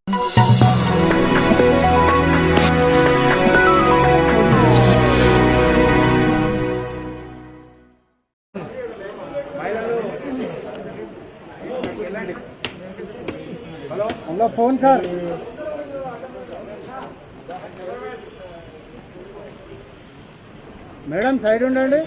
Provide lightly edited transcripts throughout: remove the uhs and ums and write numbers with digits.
Hello phone sir madam side ఉండండి.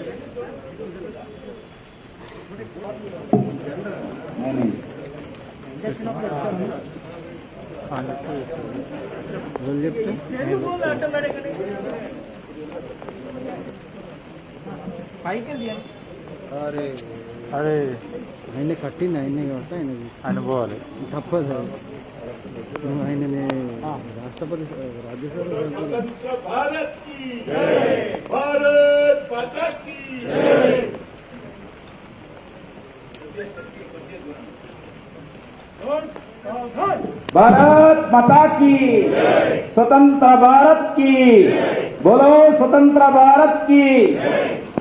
అరే అరే ఆయన కట్టింది ఆయనే కాబట్టి ఆయన పోవాలి తప్పదు. ఆయనని రాష్ట్రపతి రాజ్యసభ भारत माता की स्वतंत्र भारत की बोलो स्वतंत्र भारत की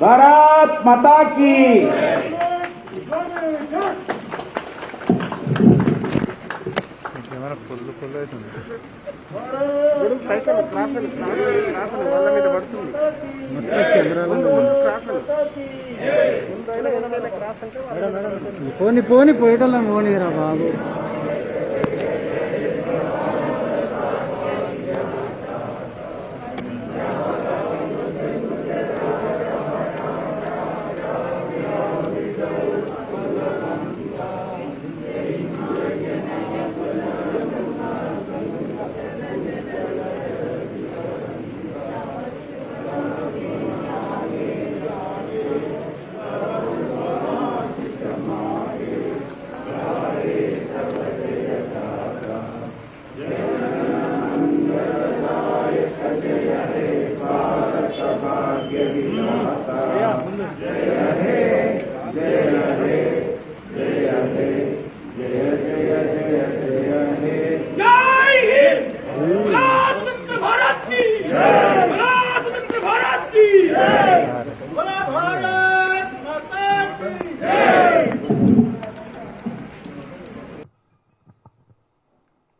भारत माता की పోని పోని పోయేటల్లా పోనీరా బాబు.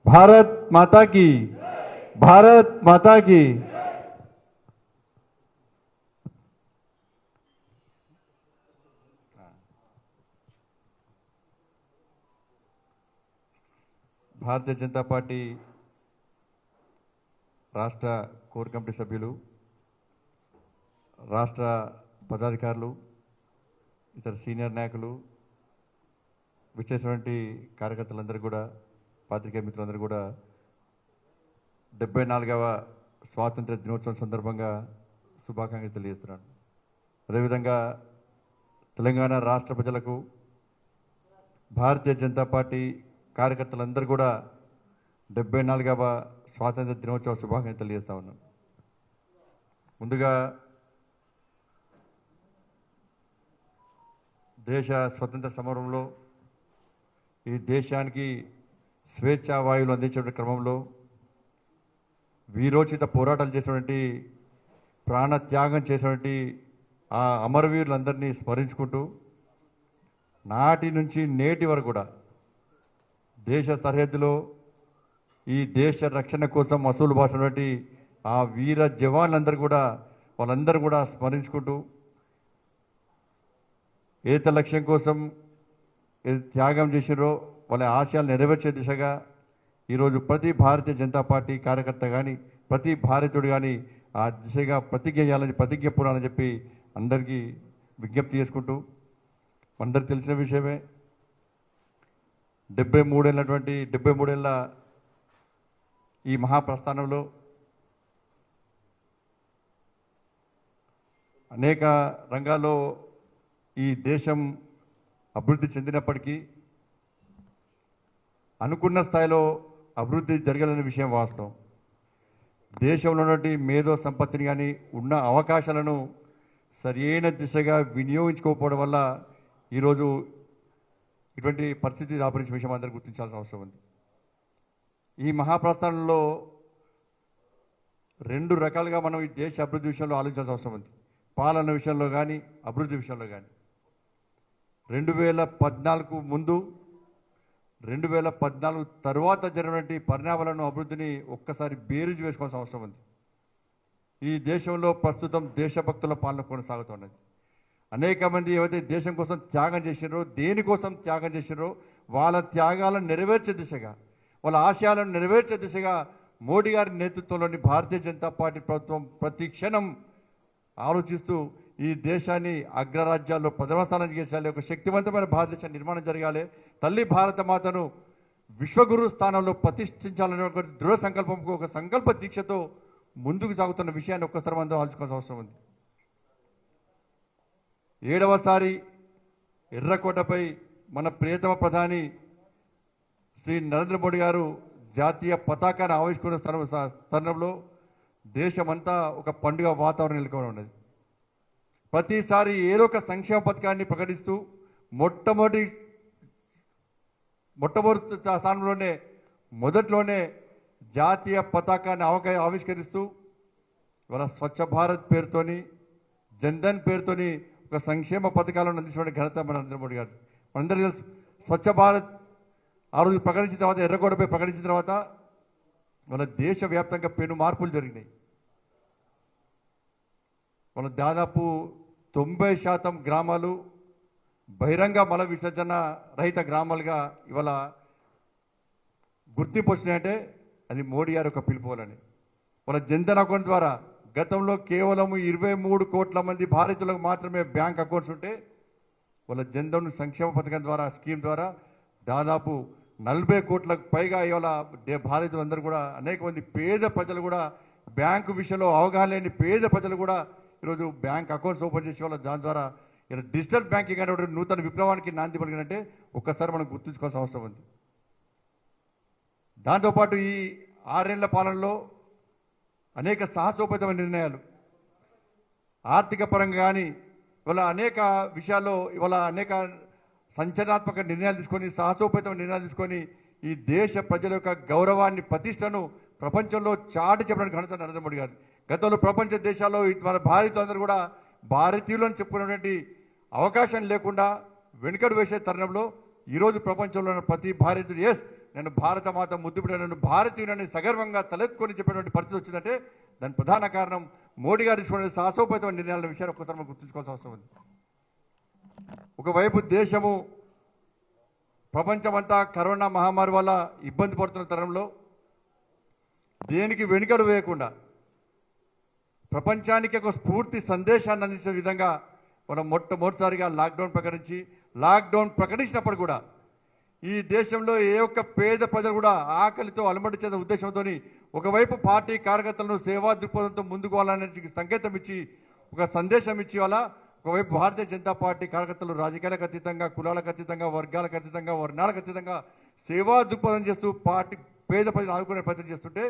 भारत माता की, भारत माता की। భారతీయ జనతా పార్టీ రాష్ట్ర కోర్ కమిటీ సభ్యులు, రాష్ట్ర పదాధికారులు, ఇతర సీనియర్ నాయకులు, విచ్చేసినటువంటి కార్యకర్తలందరూ కూడా, పాత్రికేయ మిత్రులందరూ కూడా 74వ స్వాతంత్ర దినోత్సవం సందర్భంగా శుభాకాంక్షలు తెలియజేస్తున్నాను. అదేవిధంగా తెలంగాణ రాష్ట్ర ప్రజలకు, భారతీయ జనతా పార్టీ కార్యకర్తలందరూ కూడా 74వ స్వాతంత్ర దినోత్సవ శుభాకాంక్షలు తెలియజేస్తా ఉన్నాను. ముందుగా దేశ స్వతంత్ర సమరంలో ఈ దేశానికి స్వేచ్ఛా వాయువులు అందించే క్రమంలో వీరోచిత పోరాటాలు చేసినటువంటి, ప్రాణత్యాగం చేసినటువంటి ఆ అమరవీరులందరినీ స్మరించుకుంటూ నాటి నుంచి నేటి వరకు కూడా దేశ సరిహద్దులో ఈ దేశ రక్షణ కోసం అసూలు బాసినటువంటి ఆ వీర జవాన్లందరూ కూడా, వాళ్ళందరూ కూడా స్మరించుకుంటూ ఏదైతే లక్ష్యం కోసం ఏదైతే త్యాగం చేసిరో వాళ్ళ ఆశయాలు నెరవేర్చే దిశగా ఈరోజు ప్రతి భారతీయ జనతా పార్టీ కార్యకర్త కానీ, ప్రతి భారతీయుడు కానీ ఆ దిశగా ప్రతిజ్ఞ చేయాలని, ప్రతిజ్ఞ పూరాలని చెప్పి అందరికీ విజ్ఞప్తి చేసుకుంటూ, అందరికి తెలిసిన విషయమే 73 ఏళ్ళ ఈ మహాప్రస్థానంలో అనేక రంగాల్లో ఈ దేశం అభివృద్ధి చెందినప్పటికీ అనుకున్న స్థాయిలో అభివృద్ధి జరగాలనే విషయం వాస్తవం. దేశంలో ఉన్నటువంటి మేధో సంపత్తిని కానీ, ఉన్న అవకాశాలను సరైన దిశగా వినియోగించుకోకపోవడం వల్ల ఈరోజు ఇటువంటి పరిస్థితి దాపరించిన విషయం అందరూ గుర్తించాల్సిన అవసరం ఉంది. ఈ మహాప్రస్థానంలో 2 రకాలుగా మనం ఈ దేశ అభివృద్ధి విషయంలో ఆలోచించాల్సిన అవసరం ఉంది. పాలన విషయంలో కానీ, అభివృద్ధి విషయంలో కానీ. 2014 ముందు 2014 తర్వాత జరిగినటువంటి పరిణామాలను అభివృద్ధిని ఒక్కసారి బేరీజు వేసుకోవాల్సిన అవసరం ఉంది. ఈ దేశంలో ప్రస్తుతం దేశభక్తుల పాలన కొనసాగుతున్నది. అనేక మంది ఏవైతే దేశం కోసం త్యాగం చేసినారో, దేనికోసం త్యాగం చేసినారో వాళ్ళ త్యాగాలను నెరవేర్చే దిశగా, వాళ్ళ ఆశయాలను నెరవేర్చే దిశగా మోడీ గారి నేతృత్వంలోని భారతీయ జనతా పార్టీ ప్రభుత్వం ప్రతి క్షణం ఆలోచిస్తూ ఈ దేశాన్ని అగ్రరాజ్యాల్లో ప్రథమ స్థానం చేసేయాలి, ఒక శక్తివంతమైన భారతదేశ నిర్మాణం జరగాలి, తల్లి భారత మాతను విశ్వగురు స్థానంలో ప్రతిష్ఠించాలనే ఒక దృఢ సంకల్పంకు ఒక సంకల్ప దీక్షతో ముందుకు సాగుతున్న విషయాన్ని ఒక్కసారి మనం ఆలోచించాల్సిన అవసరం ఉంది. 7వసారి ఎర్రకోటపై మన ప్రియతమ ప్రధాని శ్రీ నరేంద్ర మోడీ గారు జాతీయ పతాకాన్ని ఆవిష్కరిస్తున్న తరుణంలో దేశమంతా ఒక పండుగ వాతావరణం నెలకొని ఉన్నది. ప్రతిసారి ఏదో ఒక సంక్షేమ పథకాన్ని ప్రకటిస్తూ మొట్టమొదటి స్థానంలోనే మొదట్లోనే జాతీయ పతాకాన్ని ఆవిష్కరిస్తూ ఇవాళ స్వచ్ఛ భారత్ పేరుతోని, జన్ధన్ పేరుతోని ఒక సంక్షేమ పథకాలను అందించిన ఘనత మన నరేంద్ర మోడీ గారు. మనందరికీ తెలుసు, స్వచ్ఛ భారత్ ఆ రోజు ప్రకటించిన తర్వాత, ఎర్రకోటపై ప్రకటించిన తర్వాత మన దేశవ్యాప్తంగా పెను మార్పులు జరిగినాయి. మన దాదాపు 90% గ్రామాలు బహిరంగ మల విసర్జన రహిత గ్రామాలుగా ఇవాళ గుర్తింపు వచ్చినాయంటే అది మోడీ గారి ఒక పిలుపులని. మన జన్ధన్ అకౌంట్ ద్వారా గతంలో కేవలం 23 కోట్ల మంది భారతీయులకు మాత్రమే బ్యాంక్ అకౌంట్స్ ఉంటే వాళ్ళ జన్ధన్ సంక్షేమ పథకం ద్వారా, స్కీమ్ ద్వారా దాదాపు 40 కోట్లకు పైగా ఇవాళ భారతీయులందరూ కూడా, అనేక మంది పేద ప్రజలు కూడా, బ్యాంకు విషయంలో అవగాహన లేని పేద ప్రజలు కూడా ఈరోజు బ్యాంక్ అకౌంట్స్ ఓపెన్ చేసే వాళ్ళ దాని ద్వారా ఇలా డిజిటల్ బ్యాంకింగ్ అనే నూతన విప్లవానికి నాంది పలికినంటే ఒక్కసారి మనం గుర్తుంచుకోవాల్సిన అవసరం ఉంది. దాంతోపాటు ఈ 6 ఏళ్ల పాలనలో అనేక సాహసోపేతమైన నిర్ణయాలు, ఆర్థిక పరంగా కానీ ఇవాళ అనేక విషయాల్లో ఇవాళ అనేక సంచలనాత్మక నిర్ణయాలు తీసుకొని, సాహసోపేతమైన నిర్ణయాలు తీసుకొని ఈ దేశ ప్రజల యొక్క గౌరవాన్ని, ప్రతిష్టను ప్రపంచంలో చాటి చెప్పడానికి ఘనత నరేంద్ర మోడీ గారు. గతంలో ప్రపంచ దేశాల్లో మన భారతీయులందరూ కూడా భారతీయులను చెప్పుకునేటువంటి అవకాశం లేకుండా వెనుకడు వేసే తరుణంలో ఈరోజు ప్రపంచంలో ఉన్న ప్రతి భారతీయుడు ఎస్ నేను భారత మాత ముద్దుబిడ్డ, నేను భారతీయులని సగర్వంగా తలెత్తుకొని చెప్పేటువంటి పరిస్థితి వచ్చిందంటే దాని ప్రధాన కారణం మోడీ గారు తీసుకునే సాహసోపేతమైన నిర్ణయాల విషయాన్ని ఒక్కసారి మనం గుర్తుంచుకోవాల్సిన అవసరం ఉంది. ఒకవైపు దేశము ప్రపంచమంతా కరోనా మహమ్మారి వల్ల ఇబ్బంది పడుతున్న తరుణంలో దేనికి వెనుకడు వేయకుండా ప్రపంచానికి ఒక స్ఫూర్తి సందేశాన్ని అందించే విధంగా మనం మొట్టమొదటిసారిగా లాక్డౌన్ ప్రకటించినప్పుడు కూడా ఈ దేశంలో ఏ ఒక్క పేద ప్రజలు కూడా ఆకలితో అలమటి చెందిన ఉద్దేశంతో ఒకవైపు పార్టీ కార్యకర్తలను సేవా దృక్పథంతో ముందుకు వెళ్ళాలనే సంకేతం ఇచ్చి, ఒక సందేశం ఇచ్చి వాళ్ళ ఒకవైపు భారతీయ జనతా పార్టీ కార్యకర్తలు రాజకీయాలకు అతీతంగా, కులాలకు అతీతంగా, వర్గాలకు అతీతంగా, వర్ణాలకు అతీతంగా సేవా దృక్పథం చేస్తూ పార్టీ పేద ప్రజలు ఆదుకునే ప్రయత్నం చేస్తుంటే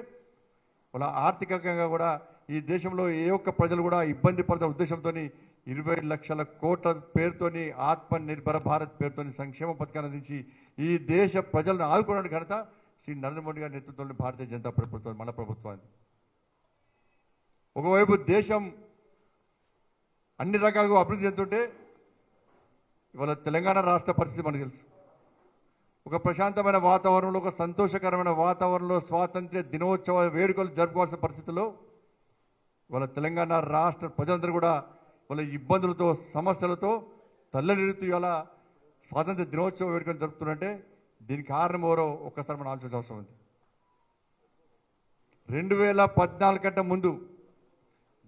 వాళ్ళ ఆర్థికంగా కూడా ఈ దేశంలో ఏ ఒక్క ప్రజలు కూడా ఇబ్బంది పడుతున్న ఉద్దేశంతో 20 లక్షల కోట్ల పేరుతోని ఆత్మ నిర్భర భారత్ పేరుతోని సంక్షేమ పథకాన్ని అందించి ఈ దేశ ప్రజలను ఆదుకోవడానికి ఘనత శ్రీ నరేంద్ర మోడీ గారి నేతృత్వంలో భారతీయ జనతా ప్రభుత్వం, మన ప్రభుత్వాన్ని. ఒకవైపు దేశం అన్ని రకాలుగా అభివృద్ధి చెందుతుంటే ఇవాళ తెలంగాణ రాష్ట్ర పరిస్థితి మనకు తెలుసు. ఒక ప్రశాంతమైన వాతావరణంలో, ఒక సంతోషకరమైన వాతావరణంలో స్వాతంత్ర్య దినోత్సవ వేడుకలు జరుపుకోవాల్సిన పరిస్థితుల్లో ఇవాళ తెలంగాణ రాష్ట్ర ప్రజలందరూ కూడా వాళ్ళ ఇబ్బందులతో, సమస్యలతో తల్లడిల్లుతూ ఇవాళ స్వాతంత్ర్య దినోత్సవ వేడుకలు జరుపుతుంటే దీనికి కారణం ఎవరో ఒక్కసారి మనం ఆలోచించాల్సిన అవసరం ఉంది. 2014 కంటే ముందు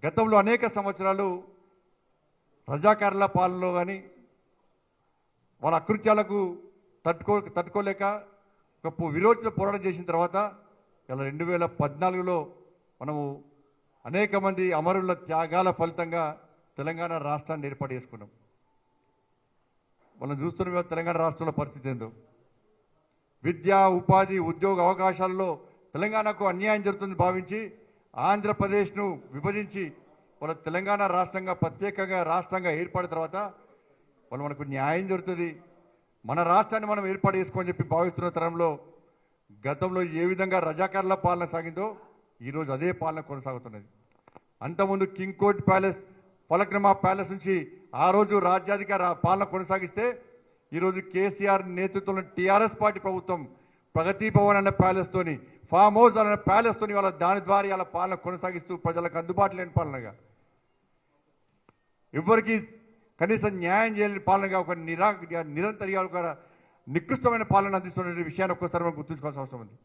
గతంలో అనేక సంవత్సరాలు రజాకారుల పాలనలో కానీ వాళ్ళ అకృత్యాలకు తట్టుకోలేక ఒక విరోచిత పోరాటం చేసిన తర్వాత ఇలా 2014లో మనము అనేక మంది అమరుల త్యాగాల ఫలితంగా తెలంగాణ రాష్ట్రాన్ని ఏర్పాటు చేసుకున్నాం. మనం చూస్తున్న తెలంగాణ రాష్ట్రంలో పరిస్థితి ఏందో, విద్య, ఉపాధి, ఉద్యోగ అవకాశాలలో తెలంగాణకు అన్యాయం జరుగుతుందని భావించి ఆంధ్రప్రదేశ్ను విభజించి వాళ్ళ తెలంగాణ రాష్ట్రంగా ప్రత్యేకంగా రాష్ట్రంగా ఏర్పడిన తర్వాత వాళ్ళు మనకు న్యాయం జరుగుతుంది, మన రాష్ట్రాన్ని మనం ఏర్పాటు చేసుకోని చెప్పి భావిస్తున్న తరంలో గతంలో ఏ విధంగా రజాకారుల పాలన సాగిందో ఈరోజు అదే పాలన కొనసాగుతున్నది. అంతకుముందు king court palace, Falaknuma palace నుంచి ఆ రోజు రాజ్యాధికార పాలన కొనసాగిస్తే ఈరోజు కేసీఆర్ నేతృత్వంలో టీఆర్ఎస్ పార్టీ ప్రభుత్వం ప్రగతి భవన్ అనే ప్యాలెస్తోని, ఫామ్ హౌస్ అనే ప్యాలెస్తోని వాళ్ళ దాని ద్వారా వాళ్ళ పాలన కొనసాగిస్తూ ప్రజలకు అందుబాటులో లేని పాలనగా, ఎవరికి కనీసం న్యాయం చేయలేని పాలనగా ఒక నిరంతరంగా ఒక నికృష్టమైన పాలన అందిస్తున్న విషయాన్ని ఒక్కసారి మనం గుర్తుంచుకోవాల్సిన అవసరం ఉంది.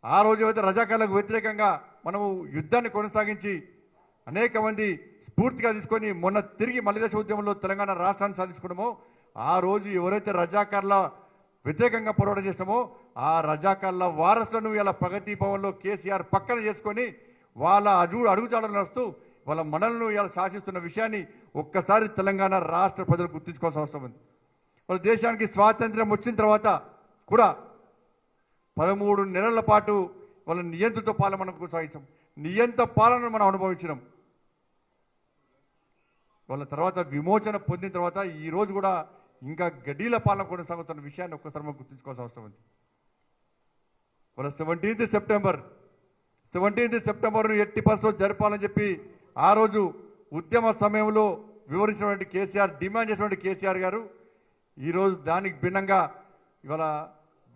ఆ రోజు అయితే రజాకార్లకు వ్యతిరేకంగా మనము యుద్ధాన్ని కొనసాగించి అనేక మంది స్ఫూర్తిగా తీసుకొని మొన్న తిరిగి మలిదశ ఉద్యమంలో తెలంగాణ రాష్ట్రాన్ని సాధించుకున్నామో, ఆ రోజు ఎవరైతే రజాకార్ల వ్యతిరేకంగా పోరాటం చేస్తామో ఆ రజాకార్ల వారసులను ఇలా ప్రగతి భవన్లో కేసీఆర్ పక్కన చేసుకొని వాళ్ళ అడుగుజాడలు నడుస్తూ వాళ్ళ మనలను ఇలా శాసిస్తున్న విషయాన్ని ఒక్కసారి తెలంగాణ రాష్ట్ర ప్రజలు గుర్తుంచుకోవాల్సిన అవసరం ఉంది. వాళ్ళ దేశానికి స్వాతంత్ర్యం వచ్చిన తర్వాత కూడా 13 నెలల పాటు వాళ్ళ నియంత్రిత పాలన మనం కొనసాగించాం. నియంత్ర పాలనను మనం అనుభవించినాం. వాళ్ళ తర్వాత విమోచన పొందిన తర్వాత ఈ రోజు కూడా ఇంకా గడ్డీల పాలన కొనసాగుతున్న విషయాన్ని ఒక్కసారి మనం గుర్తుంచుకోవాల్సిన అవసరం ఉంది. వాళ్ళ 17th సెప్టెంబర్ను ఎట్టి పరిస్థితుల్లో జరపాలని చెప్పి ఆ రోజు ఉద్యమ సమయంలో వివరించినటువంటి కేసీఆర్, డిమాండ్ చేసినటువంటి కేసీఆర్ గారు ఈరోజు దానికి భిన్నంగా ఇవాళ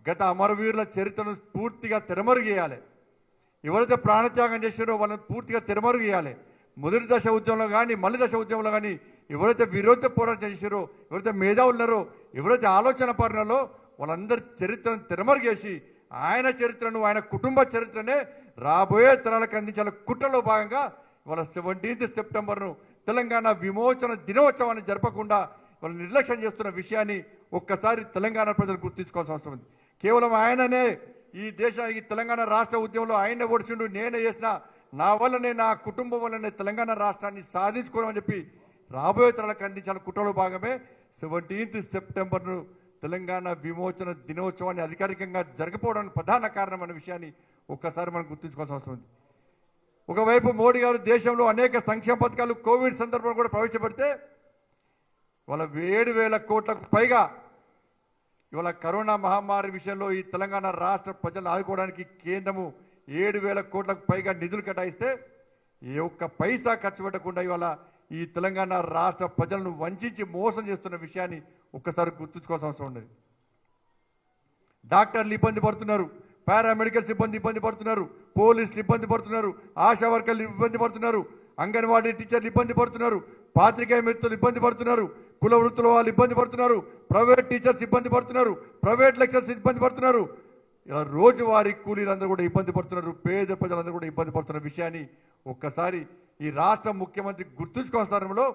గత అమరవీరుల చరిత్రను పూర్తిగా తెరమరుగు చేయాలి. ఎవరైతే ప్రాణత్యాగం చేశారో వాళ్ళని పూర్తిగా తెరమరుగు చేయాలి. మొదటి దశ ఉద్యమంలో కానీ మళ్ళీ దశ ఉద్యమంలో కానీ ఎవరైతే విరోధ పోరాటం చేశారో, ఎవరైతే మేధావులు ఉన్నారో, ఎవరైతే ఆలోచన పరున్నారో వాళ్ళందరి చరిత్రను తెరమరుగు చేసి ఆయన చరిత్రను, ఆయన కుటుంబ చరిత్రనే రాబోయే తరాలకు అందించాల కుట్రలో భాగంగా ఇవాళ 17th సెప్టెంబర్ను తెలంగాణ విమోచన దినోత్సవాన్ని జరపకుండా వాళ్ళు నిర్లక్ష్యం చేస్తున్న విషయాన్ని ఒక్కసారి తెలంగాణ ప్రజలు గుర్తుంచుకోవాల్సిన అవసరం ఉంది. కేవలం ఆయననే ఈ దేశానికి తెలంగాణ రాష్ట్ర ఉద్యమంలో ఆయనే ఓడిచిండు, నేనే చేసిన, నా వల్లనే, నా కుటుంబం వల్లనే తెలంగాణ రాష్ట్రాన్ని సాధించుకోవడం చెప్పి రాబోయే తరాలకు అందించాల కుట్రలో భాగమే 17th సెప్టెంబర్ను తెలంగాణ విమోచన దినోత్సవాన్ని అధికారికంగా జరగకపోవడానికి ప్రధాన కారణం అనే విషయాన్ని ఒక్కసారి మనం గుర్తుంచుకోవాల్సిన అవసరం ఉంది. ఒకవైపు మోడీ గారు దేశంలో అనేక సంక్షేమ పథకాలు కోవిడ్ సందర్భంలో కూడా ప్రవేశపెడితే ఇవాళ 7,000 కోట్లకు పైగా ఇవాళ కరోనా మహమ్మారి విషయంలో ఈ తెలంగాణ రాష్ట్ర ప్రజలను ఆదుకోవడానికి కేంద్రము 7,000 కోట్లకు పైగా నిధులు కేటాయిస్తే ఏ ఒక్క పైసా ఖర్చు పెట్టకుండా ఇవాళ ఈ తెలంగాణ రాష్ట్ర ప్రజలను వంచి మోసం చేస్తున్న విషయాన్ని ఒక్కసారి గుర్తుంచుకోవాల్సిన అవసరం ఉన్నది. డాక్టర్లు ఇబ్బంది పడుతున్నారు, పారామెడికల్ సిబ్బంది ఇబ్బంది పడుతున్నారు, పోలీసులు ఇబ్బంది పడుతున్నారు, ఆశా వర్కర్లు ఇబ్బంది పడుతున్నారు, అంగన్వాడీ టీచర్లు ఇబ్బంది పడుతున్నారు, పాత్రికేయ మిత్రులు ఇబ్బంది పడుతున్నారు, కుల వృత్తుల వాళ్ళు ఇబ్బంది పడుతున్నారు, ప్రైవేట్ టీచర్స్ ఇబ్బంది పడుతున్నారు, ప్రైవేట్ లెక్చర్స్ ఇబ్బంది పడుతున్నారు, ఇలా రోజువారీ కూలీలందరూ కూడా ఇబ్బంది పడుతున్నారు, పేద ప్రజలందరూ కూడా ఇబ్బంది పడుతున్న విషయాన్ని ఒక్కసారి ఈ రాష్ట్ర ముఖ్యమంత్రి గుర్తుంచుకోవాల్సిన సమయంలో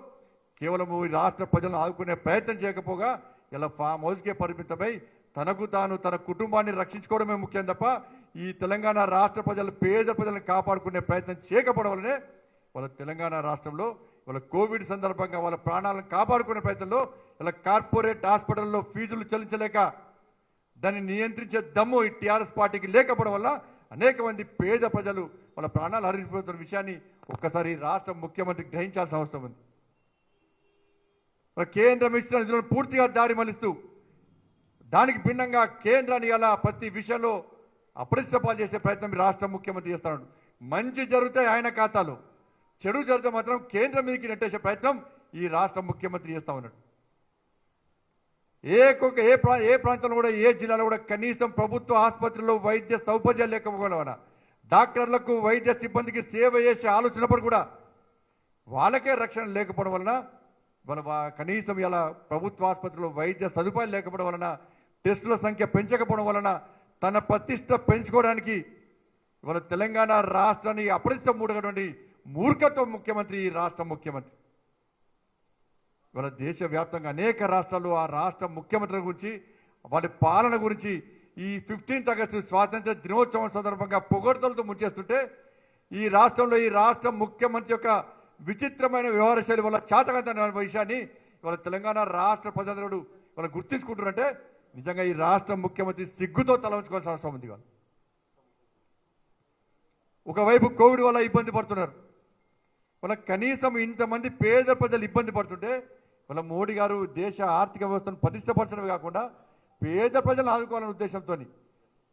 కేవలం ఈ రాష్ట్ర ప్రజలను ఆదుకునే ప్రయత్నం చేయకపోగా ఇలా ఫామ్ హౌస్కే పరిమితమై తనకు తాను తన కుటుంబాన్ని రక్షించుకోవడమే ముఖ్యం తప్ప ఈ తెలంగాణ రాష్ట్ర ప్రజలు, పేద ప్రజలను కాపాడుకునే ప్రయత్నం చేయకపోవడం వల్లనే వాళ్ళ తెలంగాణ రాష్ట్రంలో వాళ్ళ కోవిడ్ సందర్భంగా వాళ్ళ ప్రాణాలను కాపాడుకునే ప్రయత్నంలో ఇలా కార్పొరేట్ హాస్పిటల్లో ఫీజులు చెల్లించలేక దాన్ని నియంత్రించే దమ్ము ఈ టీఆర్ఎస్ పార్టీకి లేకపోవడం వల్ల అనేక మంది పేద ప్రజలు వాళ్ళ ప్రాణాలు హరించిపోతున్న విషయాన్ని ఒక్కసారి రాష్ట్ర ముఖ్యమంత్రి గ్రహించాల్సిన అవసరం ఉంది. కేంద్రం ఇచ్చిన నిధులను పూర్తిగా దారి మళ్లిస్తూ దానికి భిన్నంగా కేంద్రాన్ని ఇలా ప్రతి విషయంలో అప్రతిష్టపాలు చేసే ప్రయత్నం రాష్ట్ర ముఖ్యమంత్రి చేస్తున్నాడు. మంచి జరిగితే ఆయన ఖాతాలో, చెడు జరిగితే మాత్రం కేంద్రం మీదకి నెట్టేసే ప్రయత్నం ఈ రాష్ట్ర ముఖ్యమంత్రి చేస్తా ఉన్నాడు. ఏ ప్రాంతంలో కూడా, ఏ జిల్లాలో కూడా కనీసం ప్రభుత్వ ఆసుపత్రుల్లో వైద్య సౌకర్యాలు లేకపోవడం వల్ల, డాక్టర్లకు వైద్య సిబ్బందికి సేవ చేసే ఆలోచనప్పుడు కూడా వాళ్ళకే రక్షణ లేకపోవడం వలన, కనీసం ఇలా ప్రభుత్వ ఆసుపత్రిలో వైద్య సదుపాయాలు లేకపోవడం వలన, టెస్టుల సంఖ్య పెంచకపోవడం వలన తన ప్రతిష్ట పెంచుకోవడానికి ఇవాళ తెలంగాణ రాష్ట్రాన్ని అప్రతిష్ట మూడటువంటి మూర్ఖత్వ ముఖ్యమంత్రి ఈ రాష్ట్ర ముఖ్యమంత్రి. ఇవాళ దేశవ్యాప్తంగా అనేక రాష్ట్రాలు ఆ రాష్ట్ర ముఖ్యమంత్రుల గురించి, వాటి పాలన గురించి ఈ 15th ఆగస్టు స్వాతంత్ర దినోత్సవం సందర్భంగా పొగడ్తలతో ముంచేస్తుంటే ఈ రాష్ట్రంలో ఈ రాష్ట్ర ముఖ్యమంత్రి యొక్క విచిత్రమైన వ్యవహార శైలి వల్ల చాతకంత విషయాన్ని ఇవాళ తెలంగాణ రాష్ట్ర ప్రజలు వాళ్ళు గుర్తించుకుంటున్నారంటే నిజంగా ఈ రాష్ట్ర ముఖ్యమంత్రి సిగ్గుతో తలవంచుకోవాల్సిన అవసరం ఉంది. వాళ్ళు ఒకవైపు కోవిడ్ వల్ల ఇబ్బంది పడుతున్నారు, వాళ్ళ కనీసం ఇంతమంది పేద ప్రజలు ఇబ్బంది పడుతుంటే వాళ్ళ మోడీ గారు దేశ ఆర్థిక వ్యవస్థను పటిష్టపరచడమే కాకుండా పేద ప్రజలను ఆదుకోవాలనే ఉద్దేశంతో,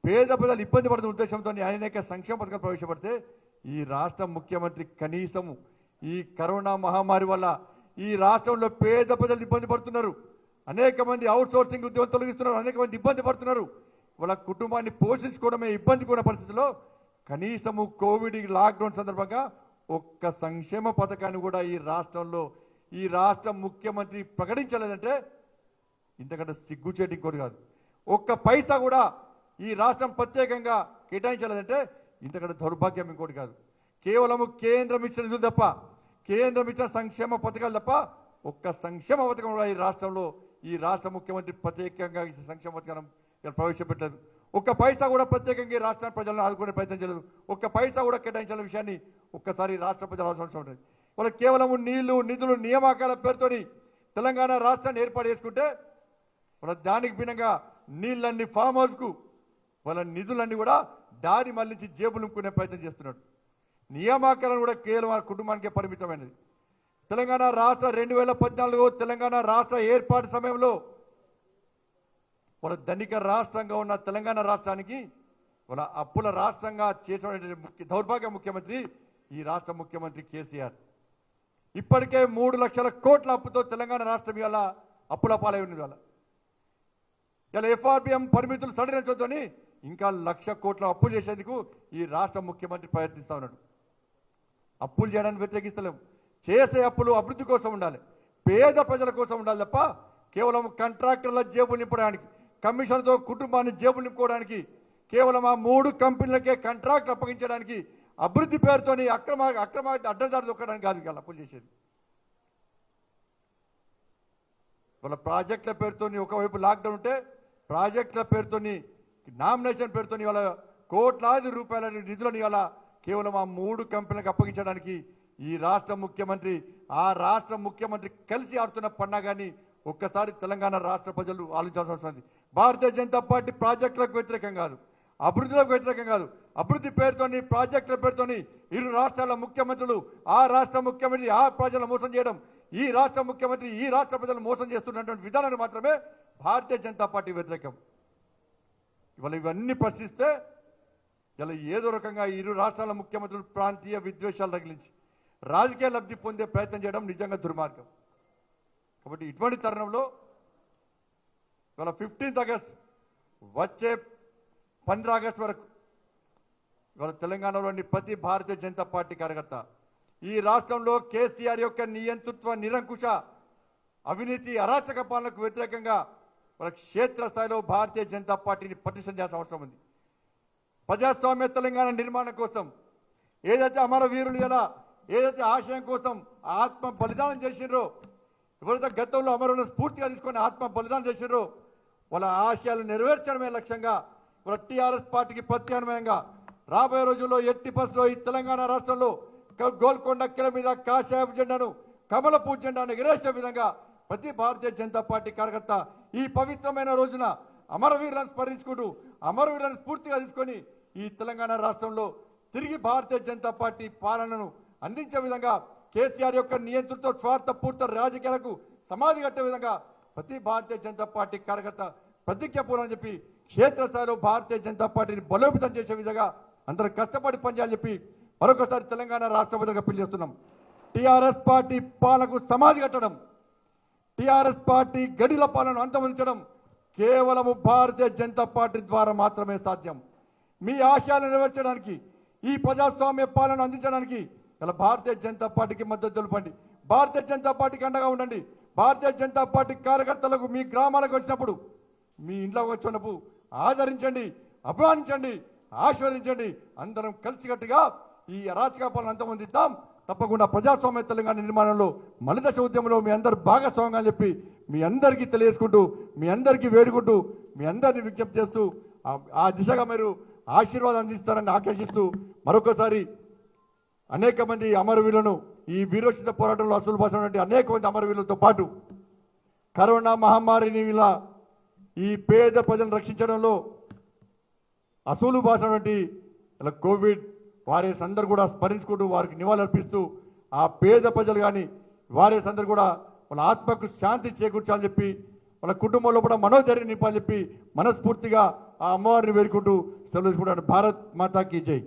పేద ప్రజలు ఇబ్బంది పడుతున్న ఉద్దేశంతో అనేక సంక్షేమ పథకాలు ప్రవేశపెడితే ఈ రాష్ట్ర ముఖ్యమంత్రి కనీసం ఈ కరోనా మహమ్మారి వల్ల ఈ రాష్ట్రంలో పేద ప్రజలు ఇబ్బంది పడుతున్నారు, అనేక మంది అవుట్ సోర్సింగ్ ఉద్యోగం తొలగిస్తున్నారు, అనేక మంది ఇబ్బంది పడుతున్నారు. వాళ్ళ కుటుంబాన్ని పోషించుకోవడమే ఇబ్బంది కూడా పరిస్థితిలో కనీసము కోవిడ్ లాక్డౌన్ సందర్భంగా ఒక్క సంక్షేమ పథకాన్ని కూడా ఈ రాష్ట్రంలో ఈ రాష్ట్ర ముఖ్యమంత్రి ప్రకటించలేదంటే ఇంతకంటే సిగ్గుచేటి ఇంకోటి కాదు. ఒక్క పైసా కూడా ఈ రాష్ట్రం ప్రత్యేకంగా కేటాయించలేదంటే ఇంతకంటే దౌర్భాగ్యం ఇంకోటి కాదు. కేవలము కేంద్రం ఇచ్చిన నిధులు తప్ప, కేంద్రం ఇచ్చిన సంక్షేమ పథకాలు తప్ప ఒక్క సంక్షేమ పథకం కూడా ఈ రాష్ట్రంలో ఈ రాష్ట్ర ముఖ్యమంత్రి ప్రత్యేకంగా ఈ సంక్షేమ పథకం ప్రవేశపెట్టలేదు. ఒక్క పైసా కూడా ప్రత్యేకంగా ఈ రాష్ట్ర ప్రజలను ఆదుకునే ప్రయత్నం చేయలేదు. ఒక్క పైసా కూడా కేటాయించిన విషయాన్ని ఒక్కసారి రాష్ట్ర ప్రజలు అవసరం ఉంటుంది. వాళ్ళు కేవలం నీళ్లు, నిధులు, నియామకాల పేరుతోని తెలంగాణ రాష్ట్రాన్ని ఏర్పాటు చేసుకుంటే వాళ్ళ దానికి భిన్నంగా నీళ్ళన్ని ఫామ్ హౌస్కు వాళ్ళ నిధులన్నీ కూడా దారి మళ్లించి జేబులు నింపుకునే ప్రయత్నం చేస్తున్నాడు. నియామకాలను కూడా కేవలం వాళ్ళ కుటుంబానికే పరిమితమైనది. తెలంగాణ రాష్ట్ర 2014 తెలంగాణ రాష్ట్ర ఏర్పాటు సమయంలో వాళ్ళ ధనిక రాష్ట్రంగా ఉన్న తెలంగాణ రాష్ట్రానికి వాళ్ళ అప్పుల రాష్ట్రంగా చేసిన దౌర్భాగ్య ముఖ్యమంత్రి ఈ రాష్ట్ర ముఖ్యమంత్రి కేసీఆర్. ఇప్పటికే 3 లక్షల కోట్ల అప్పుతో తెలంగాణ రాష్ట్రం ఇవాళ అప్పుల పాలై ఉన్నది. వాళ్ళ ఇలా ఎఫ్ఆర్బిఎం పరిమితులు సడలించొద్దని ఇంకా 1,00,000 కోట్ల అప్పులు చేసేందుకు ఈ రాష్ట్ర ముఖ్యమంత్రి ప్రయత్నిస్తూ ఉన్నాడు. అప్పులు చేయడానికి వ్యతిరేకిస్తలేము. చేసే అప్పులు అభివృద్ధి కోసం ఉండాలి, పేద ప్రజల కోసం ఉండాలి తప్ప కేవలం కాంట్రాక్టర్ల జేబులు నింపడానికి, కమిషన్తో కుటుంబాన్ని జేబులు నింపుకోవడానికి, కేవలం ఆ 3 కంపెనీలకే కాంట్రాక్ట్ అప్పగించడానికి, అభివృద్ధి పేరుతోని అక్రమ అడ్డదారి దొక్కడానికి కాదు ఇవాళ అప్పులు చేసేది. వాళ్ళ ప్రాజెక్టుల పేరుతోని ఒకవైపు లాక్డౌన్ ఉంటే ప్రాజెక్టుల పేరుతోని నామినేషన్ పేరుతోని వాళ్ళ కోట్లాది రూపాయల నిధులను ఇవాళ కేవలం ఆ 3 కంపెనీలకు అప్పగించడానికి ఈ రాష్ట్ర ముఖ్యమంత్రి ఆ రాష్ట్ర ముఖ్యమంత్రి కలిసి ఆడుతున్న పన్నాగాన్ని ఒక్కసారి తెలంగాణ రాష్ట్ర ప్రజలు ఆలోచించాల్సిన అవసరం ఉంది. భారతీయ జనతా పార్టీ ప్రాజెక్టులకు వ్యతిరేకం కాదు, అభివృద్ధిలకు వ్యతిరేకం కాదు. అభివృద్ధి పేరుతోని ప్రాజెక్టుల పేరుతోని ఇరు రాష్ట్రాల ముఖ్యమంత్రులు ఆ రాష్ట్ర ముఖ్యమంత్రి ఆ ప్రజలను మోసం చేయడం, ఈ రాష్ట్ర ముఖ్యమంత్రి ఈ రాష్ట్ర ప్రజలను మోసం చేస్తున్నటువంటి విధానాన్ని మాత్రమే భారతీయ జనతా పార్టీ వ్యతిరేకం. ఇవాళ ఇవన్నీ ప్రశ్నిస్తే ఇలా ఏదో రకంగా ఇరు రాష్ట్రాల ముఖ్యమంత్రులు ప్రాంతీయ విద్వేషాలు తగిలించి రాజకీయ లబ్ధి పొందే ప్రయత్నం చేయడం నిజంగా దుర్మార్గం. కాబట్టి ఇటువంటి తరుణంలో ఇవాళ 15th ఆగస్ట్ వచ్చే 15 ఆగస్ట్ వరకు ఇవాళ తెలంగాణలోని ప్రతి భారతీయ జనతా పార్టీ కార్యకర్త ఈ రాష్ట్రంలో కేసీఆర్ యొక్క నియంతృత్వ నిరంకుశ అవినీతి అరాచక పాలనకు వ్యతిరేకంగా వాళ్ళ క్షేత్రస్థాయిలో భారతీయ జనతా పార్టీని పటిష్టం చేయాల్సిన అవసరం ఉంది. ప్రజాస్వామ్య తెలంగాణ నిర్మాణం కోసం ఏదైతే అమరవీరులు ఎలా ఏదైతే ఆశయం కోసం ఆత్మ బలిదానం చేసినారో, ఎవరైతే గతంలో అమరులను స్ఫూర్తిగా తీసుకొని ఆత్మ బలిదానం చేసినారో వాళ్ళ ఆశయాలు నెరవేర్చడమే లక్ష్యంగా వాళ్ళ టీఆర్ఎస్ పార్టీకి ప్రత్యామ్నాయంగా రాబోయే రోజుల్లో ఎట్టి పరిస్థితుల్లో ఈ తెలంగాణ రాష్ట్రంలో గోల్కొండ కిల మీద కాషాయపు జెండాను కమలపు జెండాను ఎగరేసే విధంగా ప్రతి భారతీయ జనతా పార్టీ కార్యకర్త ఈ పవిత్రమైన రోజున అమరవీరులను స్మరించుకుంటూ అమరవీరులను స్ఫూర్తిగా తీసుకొని ఈ తెలంగాణ రాష్ట్రంలో తిరిగి భారతీయ జనతా పార్టీ పాలనను అందించే విధంగా కేసీఆర్ యొక్క నియంత్రణతో స్వార్థపూర్త రాజకీయాలకు సమాధి కట్టే విధంగా ప్రతి భారతీయ జనతా పార్టీ కార్యకర్త ప్రతిజ్ఞ పూర్వని చెప్పి క్షేత్రస్థాయిలో భారతీయ జనతా పార్టీని బలోపేతం చేసే విధంగా అందరూ కష్టపడి పనిచేయాలని చెప్పి మరొకసారి తెలంగాణ రాష్ట్ర ప్రజలకు అప్పీల్ చేస్తున్నాం. టీఆర్ఎస్ పార్టీ పాలనకు సమాధి కట్టడం, టీఆర్ఎస్ పార్టీ గడిల పాలనను అంతమొందించడం కేవలము భారతీయ జనతా పార్టీ ద్వారా మాత్రమే సాధ్యం. మీ ఆశయాలను నెరవేర్చడానికి ఈ ప్రజాస్వామ్య పాలన అందించడానికి ఇలా భారతీయ జనతా పార్టీకి మద్దతు తెలపండి, భారతీయ జనతా పార్టీకి అండగా ఉండండి. భారతీయ జనతా పార్టీ కార్యకర్తలకు మీ గ్రామాలకు వచ్చినప్పుడు మీ ఇంట్లోకి వచ్చినప్పుడు ఆదరించండి, అభిమానించండి, ఆశీర్వదించండి. అందరం కలిసికట్టుగా ఈ అరాచక పాలన అంతమొందిద్దాం. తప్పకుండా ప్రజాస్వామ్య తెలంగాణ నిర్మాణంలో మలిదశ ఉద్యమంలో మీ అందరు భాగస్వామ్యంగా చెప్పి మీ అందరికీ తెలియజేసుకుంటూ మీ అందరికీ వేడుకుంటూ మీ అందరినీ విజ్ఞప్తి చేస్తూ ఆ దిశగా మీరు ఆశీర్వాదం అందిస్తారని ఆకాంక్షిస్తూ మరొకసారి అనేక మంది అమరవీరులను ఈ వీరోచిత పోరాటంలో అసలు బాసినటువంటి అనేక మంది అమరవీరులతో పాటు కరోనా మహమ్మారిని ఇలా ఈ పేద ప్రజలను రక్షించడంలో అసలు బాసినటువంటి ఇలా కోవిడ్ వారియర్స్ అందరూ కూడా స్మరించుకుంటూ వారికి నివాళులర్పిస్తూ ఆ పేద ప్రజలు కానీ వారియర్స్ అందరూ కూడా వాళ్ళ ఆత్మకు శాంతి చేకూర్చాలని చెప్పి వాళ్ళ కుటుంబంలో కూడా మనోధైర్యం నింపాలని చెప్పి మనస్ఫూర్తిగా ఆ అమ్మవారిని వేడుకుంటూ సెలవు తీసుకుంటాను. భారత్ మాతాకి జై.